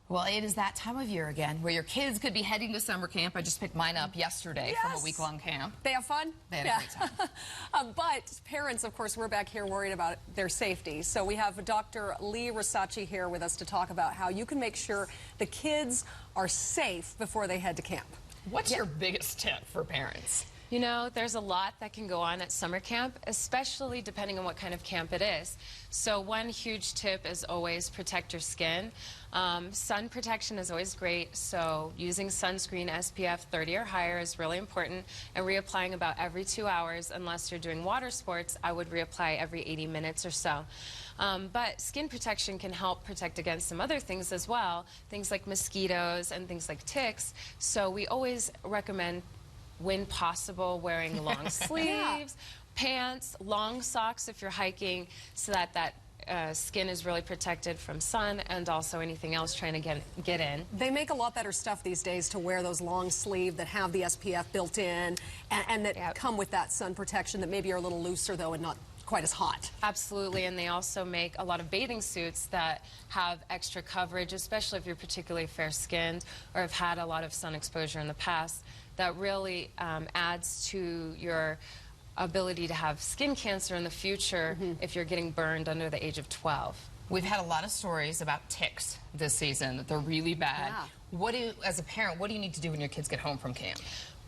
Well, it is that time of year again where your kids could be heading to summer camp. I just picked mine up yesterday from a week-long camp. They have fun? They had a great time. But parents, of course, we're back here worried about their safety. So we have Dr. Rosacci here with us to talk about how you can make sure the kids are safe before they head to camp. What's your biggest tip for parents? You know, there's a lot that can go on at summer camp, especially depending on what kind of camp it is. So one huge tip is always protect your skin. Sun protection is always great, so using sunscreen SPF 30 or higher is really important, and reapplying about every 2 hours. Unless you're doing water sports, I would reapply every 80 minutes or so. But skin protection can help protect against some other things as well, things like mosquitoes and things like ticks. So we always recommend, when possible, wearing long sleeves, pants, long socks if you're hiking, so that skin is really protected from sun and also anything else trying to get in. They make a lot better stuff these days to wear those long sleeve that have the SPF built in and that come with that sun protection that maybe are a little looser though and not quite as hot. Absolutely, and they also make a lot of bathing suits that have extra coverage, especially if you're particularly fair-skinned or have had a lot of sun exposure in the past. That really adds to your ability to have skin cancer in the future if you're getting burned under the age of 12. We've had a lot of stories about ticks this season, that they're really bad. Yeah. As a parent, what do you need to do when your kids get home from camp?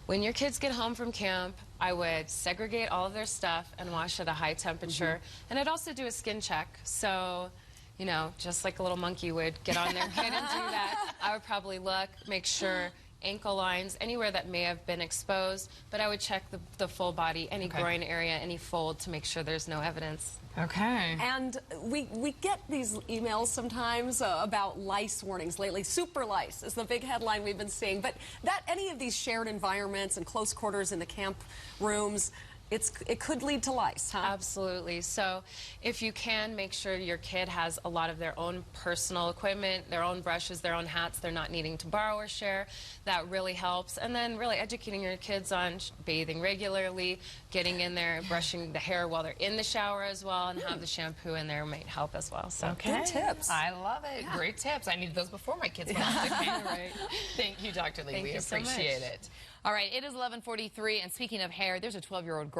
When your kids get home from camp, I would segregate all of their stuff and wash at a high temperature. And I'd also do a skin check. So, you know, just like a little monkey would get on their kid and do that, I would probably look, make sure ankle lines, anywhere that may have been exposed, but I would check the full body, any groin area, any fold, to make sure there's no evidence. Okay. And we get these emails sometimes about lice warnings lately. Super lice is the big headline we've been seeing. But any of these shared environments and close quarters in the camp rooms, it could lead to lice, huh? Absolutely. So if you can, make sure your kid has a lot of their own personal equipment, their own brushes, their own hats, they're not needing to borrow or share. That really helps. And then really educating your kids on bathing regularly, getting in there, brushing the hair while they're in the shower as well, and have the shampoo in there might help as well. So good tips. I love it. Yeah. Great tips. I needed those before my kids went off to camp. Right. Thank you, Dr. Lee. We appreciate it. All right, it is 11:43, and speaking of hair, there's a 12-year-old girl